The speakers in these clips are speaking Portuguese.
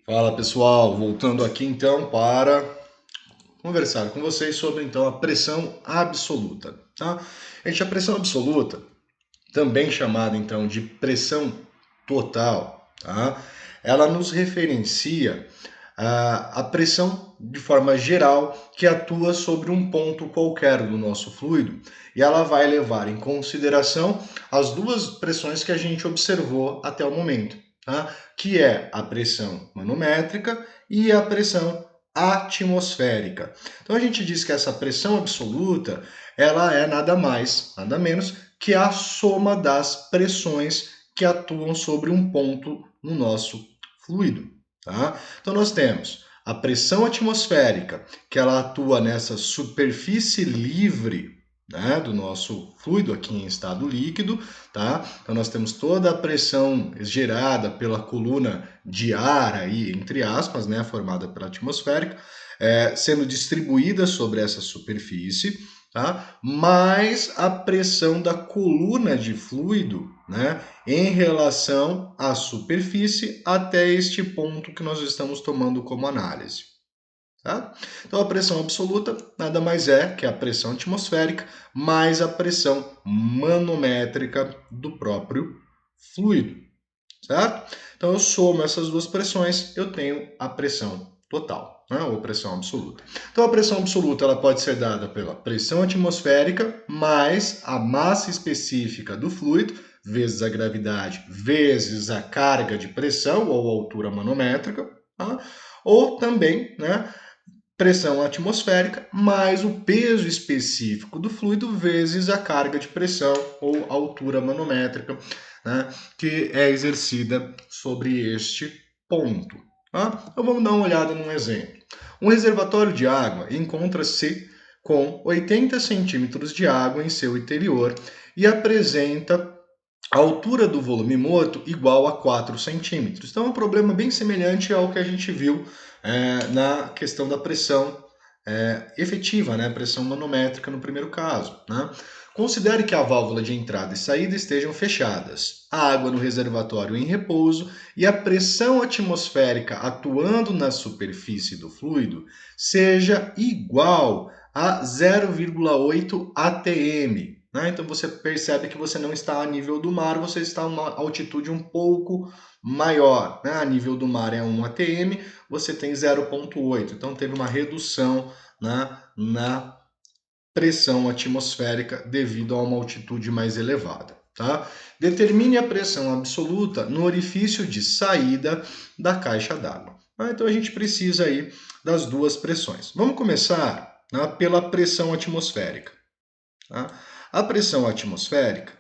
Fala pessoal, voltando aqui então para conversar com vocês sobre então a pressão absoluta, tá? Gente, a pressão absoluta, também chamada então de pressão total, tá? Ela nos referencia a pressão de forma geral que atua sobre um ponto qualquer do nosso fluido e ela vai levar em consideração as duas pressões que a gente observou até o momento, tá? Que é a pressão manométrica e a pressão atmosférica. Então a gente diz que essa pressão absoluta ela é nada mais, nada menos que a soma das pressões que atuam sobre um ponto no nosso fluido. Tá? Então nós temos a pressão atmosférica, que ela atua nessa superfície livre, né, do nosso fluido aqui em estado líquido, tá? Então nós temos toda a pressão gerada pela coluna de ar aí, entre aspas, né, formada pela atmosférica, sendo distribuída sobre essa superfície, tá? Mais a pressão da coluna de fluido, né, em relação à superfície até este ponto que nós estamos tomando como análise. Tá? Então a pressão absoluta nada mais é que a pressão atmosférica mais a pressão manométrica do próprio fluido, certo? Então eu somo essas duas pressões, eu tenho a pressão total, né? Ou pressão absoluta. Então a pressão absoluta ela pode ser dada pela pressão atmosférica mais a massa específica do fluido, vezes a gravidade, vezes a carga de pressão ou altura manométrica, tá? Ou também, né, pressão atmosférica mais o peso específico do fluido vezes a carga de pressão ou altura manométrica, né, que é exercida sobre este ponto. Tá? Então vamos dar uma olhada num exemplo. Um reservatório de água encontra-se com 80 centímetros de água em seu interior e apresenta a altura do volume morto igual a 4 centímetros. Então é um problema bem semelhante ao que a gente viu na questão da pressão efetiva, né? Pressão manométrica no primeiro caso. Né? Considere que a válvula de entrada e saída estejam fechadas, a água no reservatório em repouso e a pressão atmosférica atuando na superfície do fluido seja igual a 0,8 atm. Né? Então você percebe que você não está a nível do mar, você está a uma altitude um pouco maior. Né? A nível do mar é 1 atm, você tem 0,8. Então teve uma redução, né, na pressão atmosférica devido a uma altitude mais elevada. Tá? Determine a pressão absoluta no orifício de saída da caixa d'água. Então a gente precisa aí das duas pressões. Vamos começar, né, pela pressão atmosférica. Tá? A pressão atmosférica,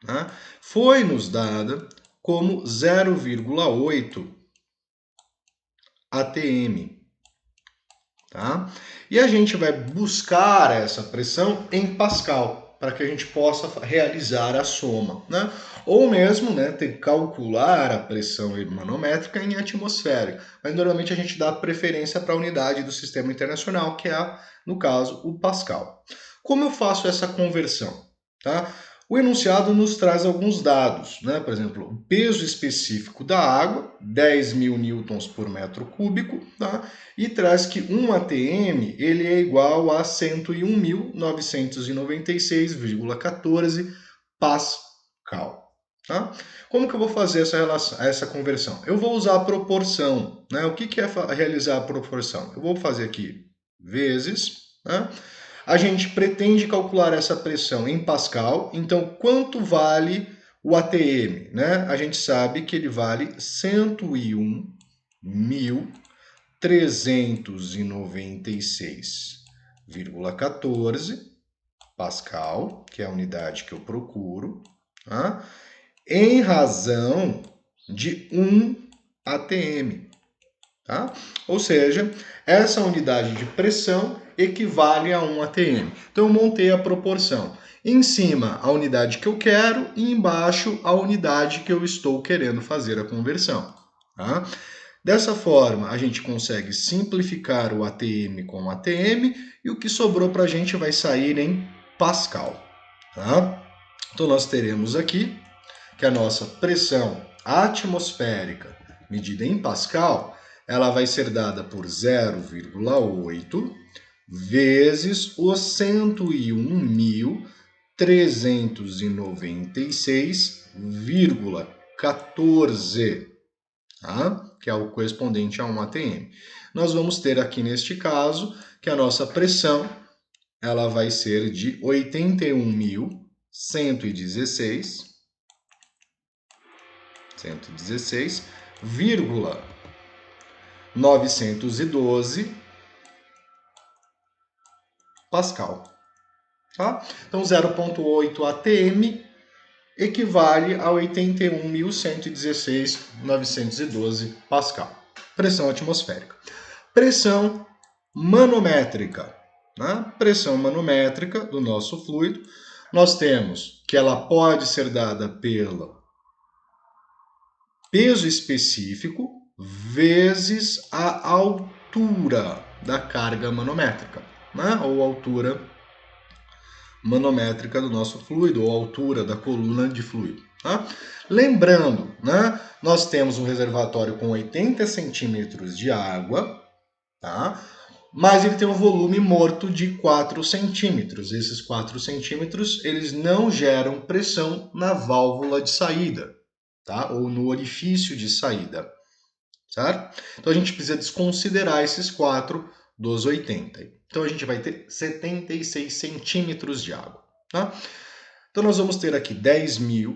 né, foi nos dada como 0,8 atm. Tá? E a gente vai buscar essa pressão em Pascal, para que a gente possa realizar a soma. Né? Ou mesmo, né, ter que calcular a pressão manométrica em atmosférica. Mas normalmente a gente dá preferência para a unidade do sistema internacional, que é, no caso, o Pascal. Como eu faço essa conversão? Tá? O enunciado nos traz alguns dados, né? Por exemplo, o peso específico da água, 10.000 newtons por metro cúbico, tá? E traz que 1 atm ele é igual a 101.996,14 Pascal. Tá? Como que eu vou fazer essa conversão? Eu vou usar a proporção. Né? O que é realizar a proporção? Eu vou fazer aqui vezes, né? A gente pretende calcular essa pressão em Pascal, então quanto vale o ATM? Né? A gente sabe que ele vale 101.396,14 Pascal, que é a unidade que eu procuro, tá? Em razão de 1 atm. Tá? Ou seja, essa unidade de pressão equivale a 1 atm. Então eu montei a proporção. Em cima, a unidade que eu quero e embaixo, a unidade que eu estou querendo fazer a conversão. Tá? Dessa forma, a gente consegue simplificar o atm com o atm e o que sobrou para a gente vai sair em Pascal. Tá? Então nós teremos aqui que a nossa pressão atmosférica medida em Pascal, ela vai ser dada por 0,8 vezes os 101.396,14, tá? Que é o correspondente a 1 atm. Nós vamos ter aqui neste caso que a nossa pressão ela vai ser de 81.116,912 Pascal. Tá? Então 0,8 atm equivale a 81.116,912 Pascal. Pressão atmosférica. Pressão manométrica. Né? Pressão manométrica do nosso fluido. Nós temos que ela pode ser dada pelo peso específico vezes a altura da carga manométrica, né? Ou altura manométrica do nosso fluido, ou altura da coluna de fluido. Tá? Lembrando, né, nós temos um reservatório com 80 centímetros de água, tá? Mas ele tem um volume morto de 4 centímetros. Esses 4 centímetros eles não geram pressão na válvula de saída, tá? Ou no orifício de saída, certo? Então a gente precisa desconsiderar esses 4 dos 80. Então a gente vai ter 76 centímetros de água. Tá? Então nós vamos ter aqui 10.000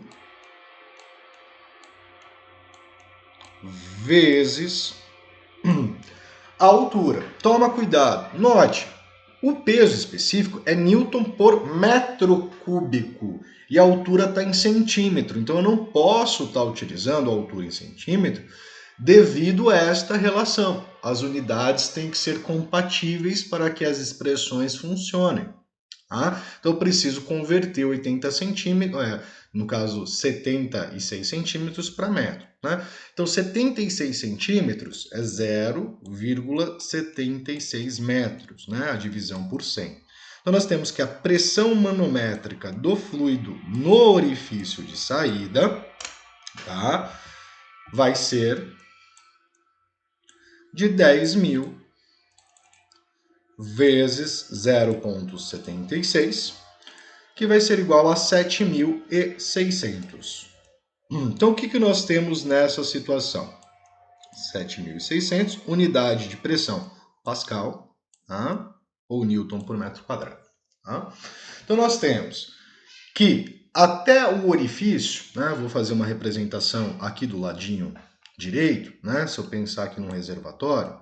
vezes a altura. Toma cuidado. Note, o peso específico é Newton por metro cúbico e a altura está em centímetro. Então eu não posso estar utilizando a altura em centímetro devido a esta relação. As unidades têm que ser compatíveis para que as expressões funcionem. Tá? Então eu preciso converter 80 centímetros, no caso 76 centímetros para metro. Né? Então 76 centímetros é 0,76 metros, né? A divisão por 100. Então nós temos que a pressão manométrica do fluido no orifício de saída, tá? Vai ser de 10.000 vezes 0,76, que vai ser igual a 7.600. Então, o que nós temos nessa situação? 7.600, unidade de pressão, Pascal, tá? Ou Newton por metro quadrado. Tá? Então, nós temos que até o orifício, né, vou fazer uma representação aqui do ladinho direito, né, se eu pensar aqui num reservatório,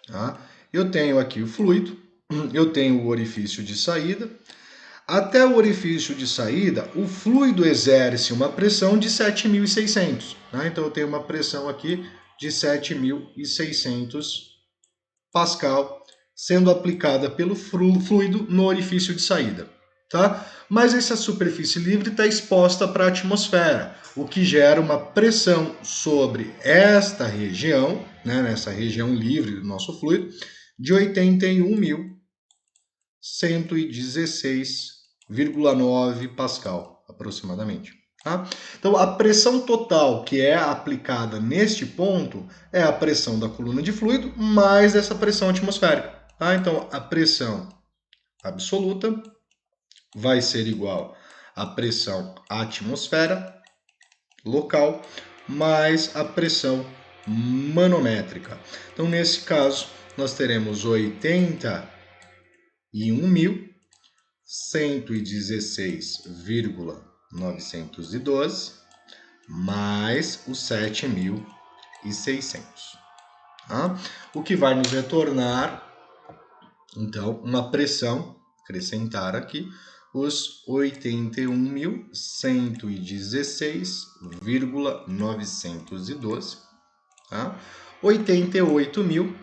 tá? Eu tenho aqui o fluido, eu tenho o orifício de saída. Até o orifício de saída, o fluido exerce uma pressão de 7.600. Tá? Então eu tenho uma pressão aqui de 7.600 Pascal sendo aplicada pelo fluido no orifício de saída. Tá? Mas essa superfície livre está exposta para a atmosfera, o que gera uma pressão sobre esta região, né, nessa região livre do nosso fluido, de 81.116,9 Pascal, aproximadamente. Tá? Então, a pressão total que é aplicada neste ponto é a pressão da coluna de fluido mais essa pressão atmosférica. Tá? Então, a pressão absoluta vai ser igual à pressão atmosfera local mais a pressão manométrica. Então, nesse caso, nós teremos 81.116,912 mais os 7.600. Tá? O que vai nos retornar, então, uma pressão, acrescentar aqui, os 81.116,912, tá? 88.000,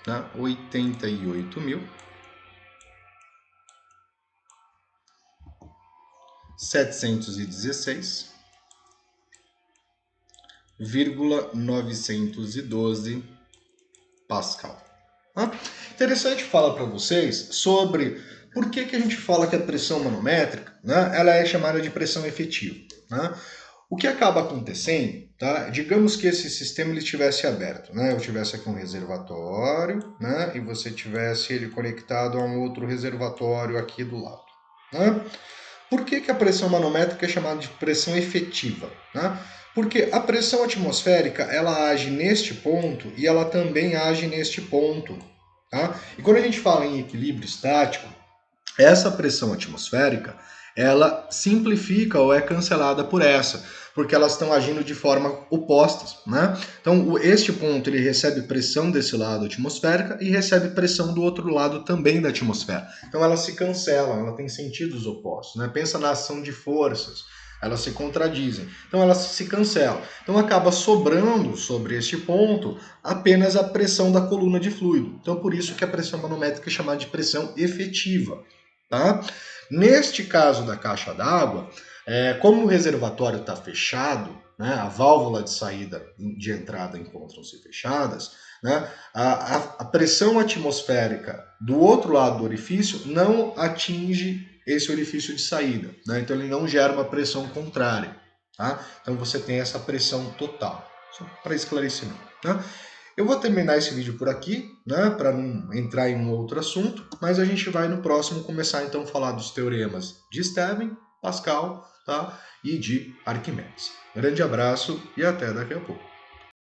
tá? 88.716,912 Pascal. Tá? Interessante falar para vocês sobre por que a gente fala que a pressão manométrica, né, ela é chamada de pressão efetiva. né? O que acaba acontecendo, tá? Digamos que esse sistema ele estivesse aberto, né? Eu tivesse aqui um reservatório, né? E você tivesse ele conectado a um outro reservatório aqui do lado, né? Por que a pressão manométrica é chamada de pressão efetiva, né? Porque a pressão atmosférica ela age neste ponto e ela também age neste ponto, tá? E quando a gente fala em equilíbrio estático, essa pressão atmosférica, ela simplifica ou é cancelada por essa, porque elas estão agindo de forma opostas, né? Então, este ponto ele recebe pressão desse lado atmosférica e recebe pressão do outro lado também da atmosfera. Então, elas se cancelam, ela tem sentidos opostos, né? Pensa na ação de forças, elas se contradizem, então elas se cancelam. Então, acaba sobrando sobre este ponto apenas a pressão da coluna de fluido. Então, por isso que a pressão manométrica é chamada de pressão efetiva. Tá? Neste caso da caixa d'água, como o reservatório está fechado, né, a válvula de saída e de entrada encontram-se fechadas, né, a pressão atmosférica do outro lado do orifício não atinge esse orifício de saída, né, então ele não gera uma pressão contrária. Tá? Então você tem essa pressão total, só para esclarecimento. Né? Eu vou terminar esse vídeo por aqui, né, para não entrar em um outro assunto, mas a gente vai no próximo começar então a falar dos teoremas de Stevin, Pascal, tá, e de Arquimedes. Grande abraço e até daqui a pouco.